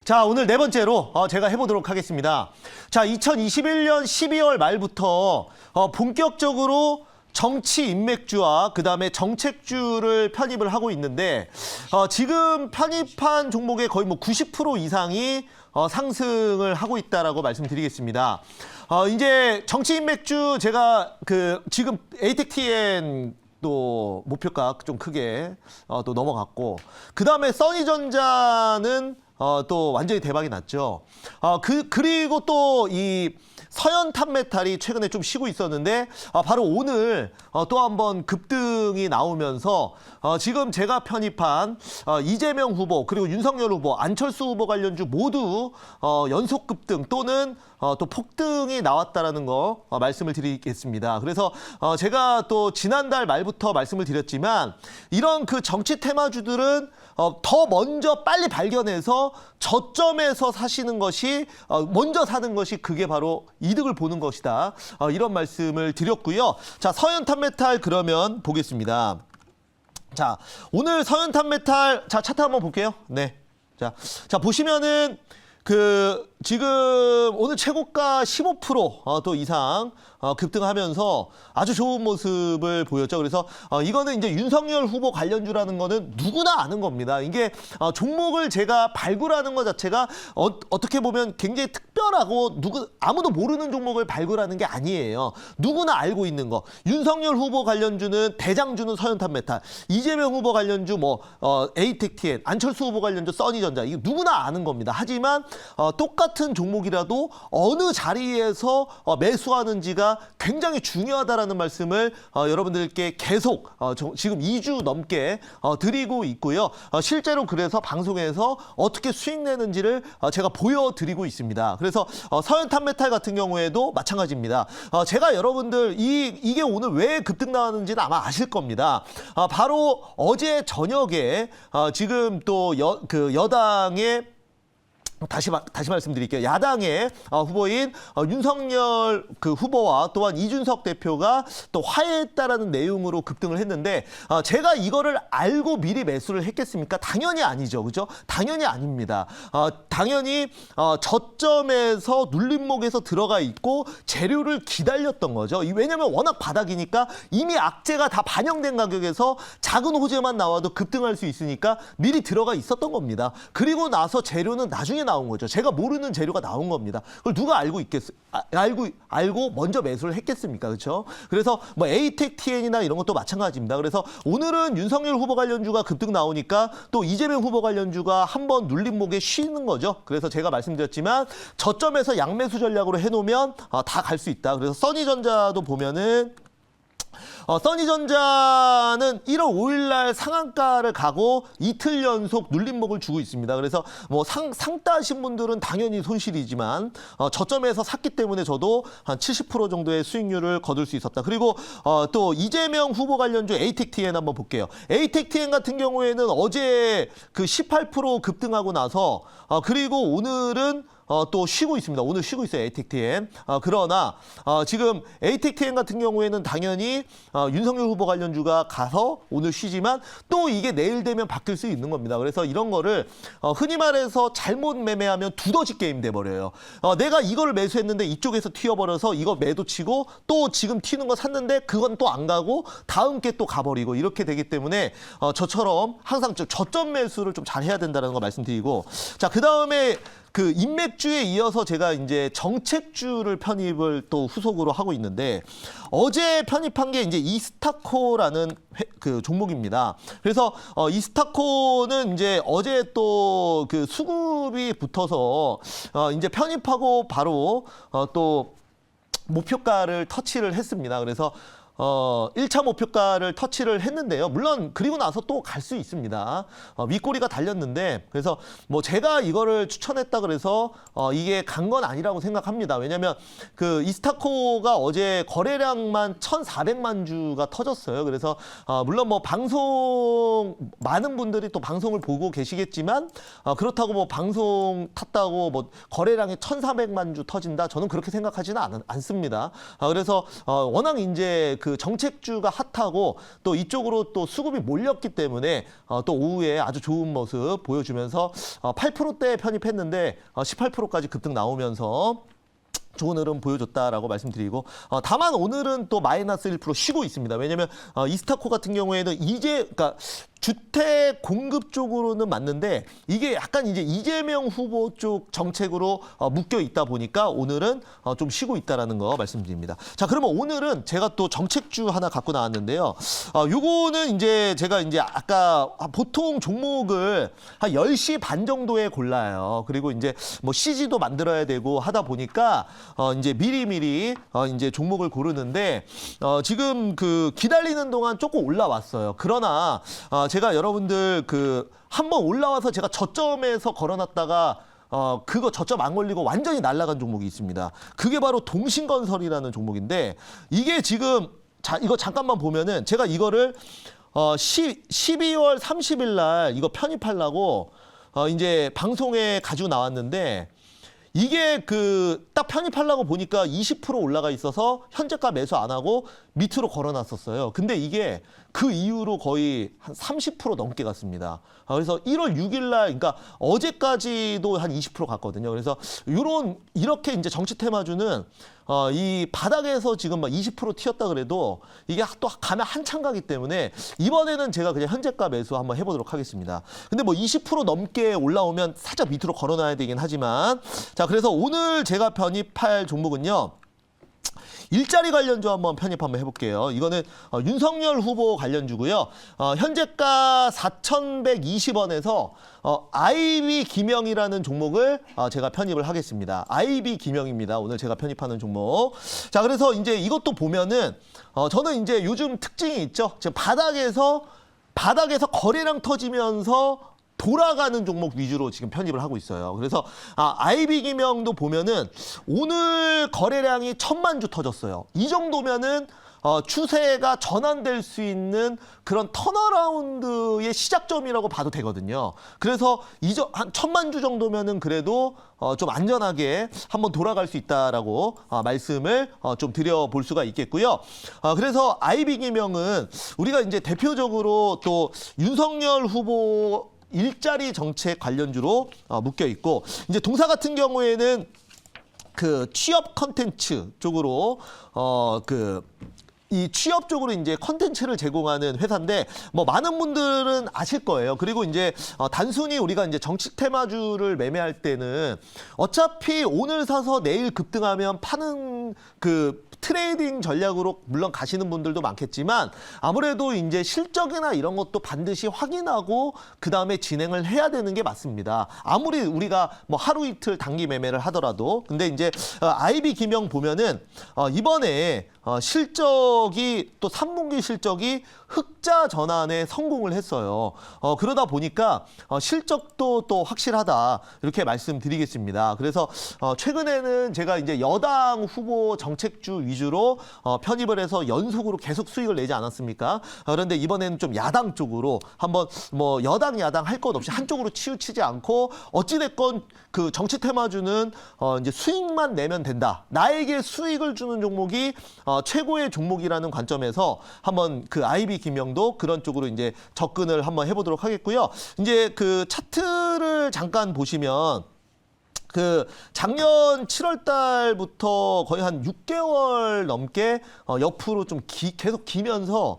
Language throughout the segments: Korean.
자, 오늘 네 번째로 제가 해보도록 하겠습니다. 자, 2021년 12월 말부터 본격적으로 정치 인맥주와 그다음에 정책주를 편입을 하고 있는데 지금 편입한 종목의 거의 뭐 90% 이상이 상승을 하고 있다라고 말씀드리겠습니다. 이제 정치 인맥주 제가 지금 에이텍TN 또 목표가 좀 크게 또 넘어갔고 그다음에 써니전자는 또 완전히 대박이 났죠. 그리고 또 이 서현 탑메탈이 최근에 좀 쉬고 있었는데 바로 오늘 또 한번 급등이 나오면서 지금 제가 편입한 이재명 후보 그리고 윤석열 후보, 안철수 후보 관련주 모두 연속 급등 또는 또 폭등이 나왔다라는 거 말씀을 드리겠습니다. 그래서 제가 또 지난달 말부터 말씀을 드렸지만 이런 그 정치 테마주들은 더 먼저 빨리 발견해서 저점에서 사시는 것이 먼저 사는 것이 그게 바로 이득을 보는 것이다. 이런 말씀을 드렸고요. 자, 서현탄메탈 그러면 보겠습니다. 자, 오늘 서현탄메탈 자 차트 한번 볼게요. 네. 자 보시면은 지금 오늘 최고가 15% 또 이상 급등하면서 아주 좋은 모습을 보였죠. 그래서 이거는 이제 윤석열 후보 관련주라는 거는 누구나 아는 겁니다. 이게 종목을 제가 발굴하는 것 자체가 어떻게 보면 굉장히 특별하고 아무도 모르는 종목을 발굴하는 게 아니에요. 누구나 알고 있는 거. 윤석열 후보 관련주는 대장주는 서현탄메탈, 이재명 후보 관련주 뭐 에이텍TN, 안철수 후보 관련주 써니전자 이거 누구나 아는 겁니다. 하지만 똑같은 종목이라도 어느 자리에서 매수하는지가 굉장히 중요하다라는 말씀을 여러분들께 계속 지금 2주 넘게 드리고 있고요. 실제로 그래서 방송에서 어떻게 수익 내는지를 제가 보여드리고 있습니다. 그래서 서현탄메탈 같은 경우에도 마찬가지입니다. 제가 여러분들 이게 오늘 왜 급등 나왔는지는 아마 아실 겁니다. 바로 어제 저녁에 지금 또 여당의 다시 말씀드릴게요. 야당의 후보인 윤석열 후보와 또한 이준석 대표가 또 화해했다라는 내용으로 급등을 했는데 제가 이거를 알고 미리 매수를 했겠습니까? 당연히 아니죠. 그죠? 당연히 아닙니다. 당연히 저점에서 눌림목에서 들어가 있고 재료를 기다렸던 거죠. 왜냐하면 워낙 바닥이니까 이미 악재가 다 반영된 가격에서 작은 호재만 나와도 급등할 수 있으니까 미리 들어가 있었던 겁니다. 그리고 나서 재료는 나중에 나온 거죠. 제가 모르는 재료가 나온 겁니다. 그걸 누가 알고 알고 먼저 매수를 했겠습니까? 그렇죠? 그래서 뭐 에이텍TN이나 이런 것도 마찬가지입니다. 그래서 오늘은 윤석열 후보 관련주가 급등 나오니까 또 이재명 후보 관련주가 한번 눌림목에 쉬는 거죠. 그래서 제가 말씀드렸지만 저점에서 양매수 전략으로 해놓으면 다 갈 수 있다. 그래서 써니전자도 보면은 써니전자는 1월 5일 날 상한가를 가고 이틀 연속 눌림목을 주고 있습니다. 그래서 뭐 상 따신 분들은 당연히 손실이지만 저점에서 샀기 때문에 저도 한 70% 정도의 수익률을 거둘 수 있었다. 그리고 또 이재명 후보 관련주 에이텍TN 한번 볼게요. 에이텍TN 같은 경우에는 어제 18% 급등하고 나서 그리고 오늘은 또 쉬고 있습니다. 오늘 쉬고 있어요. 에이텍TN. 그러나 지금 에이텍TN 같은 경우에는 당연히 윤석열 후보 관련주가 가서 오늘 쉬지만 또 이게 내일 되면 바뀔 수 있는 겁니다. 그래서 이런 거를 흔히 말해서 잘못 매매하면 두더지 게임 돼버려요. 내가 이거를 매수했는데 이쪽에서 튀어버려서 이거 매도치고 또 지금 튀는 거 샀는데 그건 또 안 가고 다음 게 또 가버리고 이렇게 되기 때문에 저처럼 항상 저점 매수를 좀 잘 해야 된다는 거 말씀드리고 자, 그다음에 인맥주에 이어서 제가 이제 정책주를 편입을 또 후속으로 하고 있는데 어제 편입한 게 이제 이스타코라는 종목입니다. 그래서 이스타코는 이제 어제 또 수급이 붙어서 이제 편입하고 바로 또 목표가를 터치를 했습니다. 그래서 1차 목표가를 터치를 했는데요. 물론 그리고 나서 또 갈 수 있습니다. 윗꼬리가 달렸는데 그래서 뭐 제가 이거를 추천했다 그래서 이게 간 건 아니라고 생각합니다. 왜냐하면 이스타코가 어제 거래량만 1,400만 주가 터졌어요. 그래서 물론 뭐 많은 분들이 또 방송을 보고 계시겠지만 그렇다고 뭐 방송 탔다고 뭐 거래량이 1,400만 주 터진다. 저는 그렇게 생각하지는 않습니다. 그래서 워낙 이제 그 정책주가 핫하고 또 이쪽으로 또 수급이 몰렸기 때문에 또 오후에 아주 좋은 모습 보여주면서 8%대 편입했는데 18%까지 급등 나오면서 좋은 흐름 보여줬다라고 말씀드리고 다만 오늘은 또 마이너스 1% 쉬고 있습니다. 왜냐하면 이스타코 같은 경우에는 그러니까 주택 공급 쪽으로는 맞는데 이게 약간 이제 이재명 후보 쪽 정책으로 묶여 있다 보니까 오늘은 좀 쉬고 있다라는 거 말씀드립니다. 자, 그러면 오늘은 제가 또 정책주 하나 갖고 나왔는데요. 요거는 이제 제가 이제 아까 보통 종목을 한 10시 반 정도에 골라요. 그리고 이제 뭐 CG도 만들어야 되고 하다 보니까 이제 미리미리 이제 종목을 고르는데 지금 그 기다리는 동안 조금 올라왔어요. 그러나 제가 여러분들 그 한번 올라와서 제가 저점에서 걸어놨다가 그거 저점 안 걸리고 완전히 날아간 종목이 있습니다. 그게 바로 동신건설이라는 종목인데 이게 지금 이거 잠깐만 보면은 제가 이거를 12월 30일 날 이거 편입하려고 이제 방송에 가지고 나왔는데 이게 그 딱 편입하려고 보니까 20% 올라가 있어서 현재가 매수 안 하고 밑으로 걸어놨었어요. 근데 이게 그 이후로 거의 한 30% 넘게 갔습니다. 그래서 1월 6일 날, 그러니까 어제까지도 한 20% 갔거든요. 그래서 이렇게 이제 정치 테마주는 이 바닥에서 지금 막 20% 튀었다 그래도 이게 또 가면 한참 가기 때문에 이번에는 제가 그냥 현재가 매수 한번 해보도록 하겠습니다. 근데 뭐 20% 넘게 올라오면 살짝 밑으로 걸어놔야 되긴 하지만 자, 그래서 오늘 제가 편입할 종목은요. 일자리 관련주 한번 편입 한번 해볼게요. 이거는 윤석열 후보 관련주고요. 현재가 4,120원에서 IB 기명이라는 종목을 제가 편입을 하겠습니다. IB 기명입니다. 오늘 제가 편입하는 종목. 자, 그래서 이제 이것도 보면은 저는 이제 요즘 특징이 있죠. 지금 바닥에서 거래량 터지면서 돌아가는 종목 위주로 지금 편입을 하고 있어요. 그래서 IB 기명도 보면은 오늘 거래량이 1,000만 주 터졌어요. 이 정도면은 추세가 전환될 수 있는 그런 턴어라운드의 시작점이라고 봐도 되거든요. 그래서 한 1,000만 주 정도면은 그래도 좀 안전하게 한번 돌아갈 수 있다라고 말씀을 좀 드려볼 수가 있겠고요. 그래서 IB 기명은 우리가 이제 대표적으로 또 윤석열 후보 일자리 정책 관련주로 묶여 있고 이제 동사 같은 경우에는 그 취업 컨텐츠 쪽으로 이 취업 쪽으로 이제 컨텐츠를 제공하는 회사인데 뭐 많은 분들은 아실 거예요. 그리고 이제 단순히 우리가 이제 정치 테마주를 매매할 때는 어차피 오늘 사서 내일 급등하면 파는 그 트레이딩 전략으로 물론 가시는 분들도 많겠지만 아무래도 이제 실적이나 이런 것도 반드시 확인하고 그 다음에 진행을 해야 되는 게 맞습니다. 아무리 우리가 뭐 하루 이틀 단기 매매를 하더라도 근데 이제 IB 기명 보면은 이번에 실적이 또 3분기 실적이 흑자 전환에 성공을 했어요. 그러다 보니까 실적도 또 확실하다 이렇게 말씀드리겠습니다. 그래서 최근에는 제가 이제 여당 후보 정책주 위주로 편입을 해서 연속으로 계속 수익을 내지 않았습니까? 그런데 이번에는 좀 야당 쪽으로 한번 뭐 여당 야당 할 것 없이 한쪽으로 치우치지 않고 어찌됐건 그 정치 테마주는 이제 수익만 내면 된다. 나에게 수익을 주는 종목이 최고의 종목이라는 관점에서 한번 그 IB 기명도 그런 쪽으로 이제 접근을 한번 해보도록 하겠고요. 이제 그 차트를 잠깐 보시면 그 작년 7월 달부터 거의 한 6개월 넘게 옆으로 좀 계속 기면서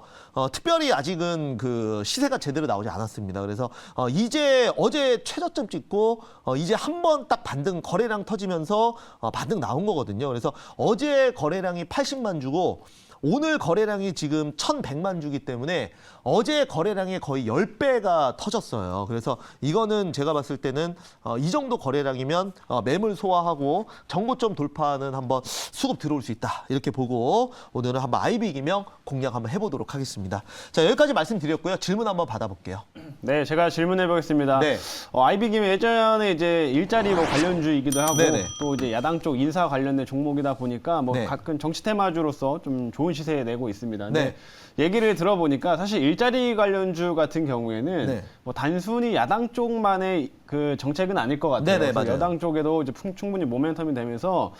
특별히 아직은 그 시세가 제대로 나오지 않았습니다. 그래서 이제 어제 최저점 찍고 이제 한 번 딱 반등 거래량 터지면서 반등 나온 거거든요. 그래서 어제 거래량이 80만 주고 오늘 거래량이 지금 1,100만 주기 때문에 어제 거래량의 거의 10배가 터졌어요. 그래서 이거는 제가 봤을 때는 이 정도 거래량이면 매물 소화하고 정고점 돌파는 한번 수급 들어올 수 있다. 이렇게 보고 오늘은 한번 IB 기명 공략 한번 해보도록 하겠습니다. 자, 여기까지 말씀드렸고요. 질문 한번 받아볼게요. 네, 제가 질문해 보겠습니다. 네. IB 기명 예전에 이제 일자리 뭐 관련주이기도 하고 네네. 또 이제 야당 쪽 인사 관련된 종목이다 보니까 뭐 네. 가끔 정치 테마주로서 좀 좋은 시세 내고 있습니다. 근데 네. 얘기를 들어보니까 사실 일자리 관련주 같은 경우에는 네. 뭐 단순히 야당 쪽만의 그 정책은 아닐 것 같아요. 네네, 그래서 맞아요. 여당 쪽에도 이제 충분히 모멘텀이 되면서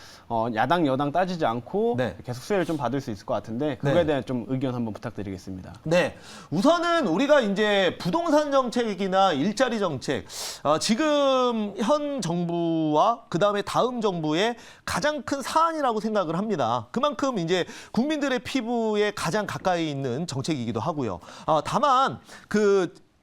야당 여당 따지지 않고 네. 계속 수혜를 좀 받을 수 있을 것 같은데 그거에 네. 대한 좀 의견 한번 부탁드리겠습니다. 네, 우선은 우리가 이제 부동산 정책이나 일자리 정책, 지금 현 정부와 그 다음에 다음 정부의 가장 큰 사안이라고 생각을 합니다. 그만큼 이제 국민들의 피부에 가장 가까이 있는 정책이기도 하고요. 다만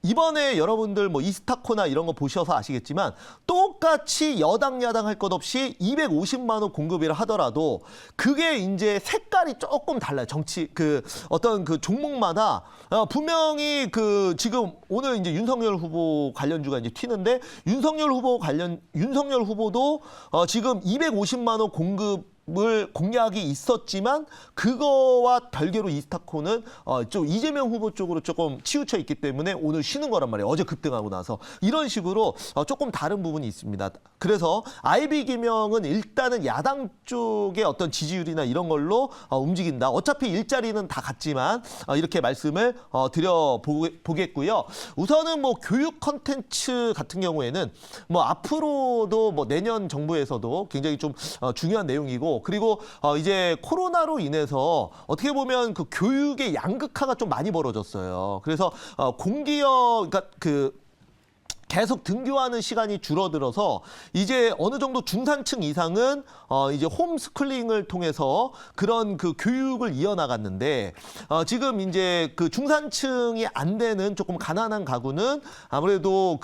이번에 여러분들 뭐 이스타코나 이런 거 보셔서 아시겠지만 똑같이 여당 야당 할 것 없이 250만 원 공급이라 하더라도 그게 이제 색깔이 조금 달라요. 정치 어떤 종목마다 분명히 지금 오늘 이제 윤석열 후보 관련주가 이제 튀는데 윤석열 후보도 지금 250만 원 공급을 공약이 있었지만 그거와 별개로 이스타코는 좀 이재명 후보 쪽으로 조금 치우쳐 있기 때문에 오늘 쉬는 거란 말이에요. 어제 급등하고 나서 이런 식으로 조금 다른 부분이 있습니다. 그래서 IB기명은 일단은 야당 쪽의 어떤 지지율이나 이런 걸로 움직인다. 어차피 일자리는 다 같지만 이렇게 말씀을 드려보겠고요. 우선은 뭐 교육 컨텐츠 같은 경우에는 뭐 앞으로도 뭐 내년 정부에서도 굉장히 좀 중요한 내용이고 그리고 이제 코로나로 인해서 어떻게 보면 그 교육의 양극화가 좀 많이 벌어졌어요. 그래서 공기업 그러니까 계속 등교하는 시간이 줄어들어서 이제 어느 정도 중산층 이상은 이제 홈스쿨링을 통해서 그런 교육을 이어나갔는데 지금 이제 중산층이 안 되는 조금 가난한 가구는 아무래도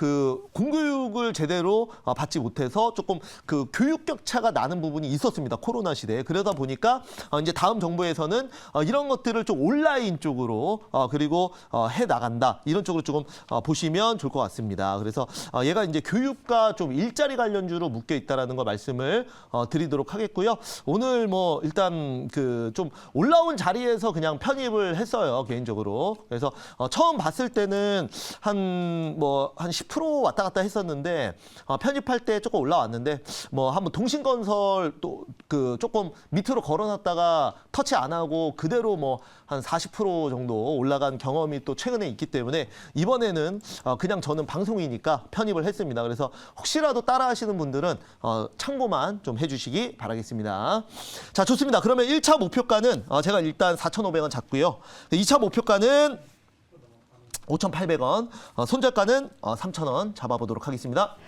공교육을 제대로 받지 못해서 조금 교육 격차가 나는 부분이 있었습니다. 코로나 시대에. 그러다 보니까 이제 다음 정부에서는 이런 것들을 좀 온라인 쪽으로 그리고 해 나간다. 이런 쪽으로 조금 보시면 좋을 것 같습니다. 그래서 얘가 이제 교육과 좀 일자리 관련주로 묶여 있다라는 거 말씀을 드리도록 하겠고요. 오늘 뭐 일단 좀 올라온 자리에서 그냥 편입을 했어요, 개인적으로. 그래서 처음 봤을 때는 한 10% 왔다 갔다 했었는데 편입할 때 조금 올라왔는데 뭐 한번 동신건설 또 조금 밑으로 걸어놨다가 터치 안 하고 그대로 뭐 한 40% 정도 올라간 경험이 또 최근에 있기 때문에 이번에는 그냥 저는 방송이니까 편입을 했습니다. 그래서 혹시라도 따라 하시는 분들은 참고만 좀 해주시기 바라겠습니다. 자, 좋습니다. 그러면 1차 목표가는 제가 일단 4,500원 잡고요. 2차 목표가는 5,800원, 손절가는 3,000원 잡아보도록 하겠습니다.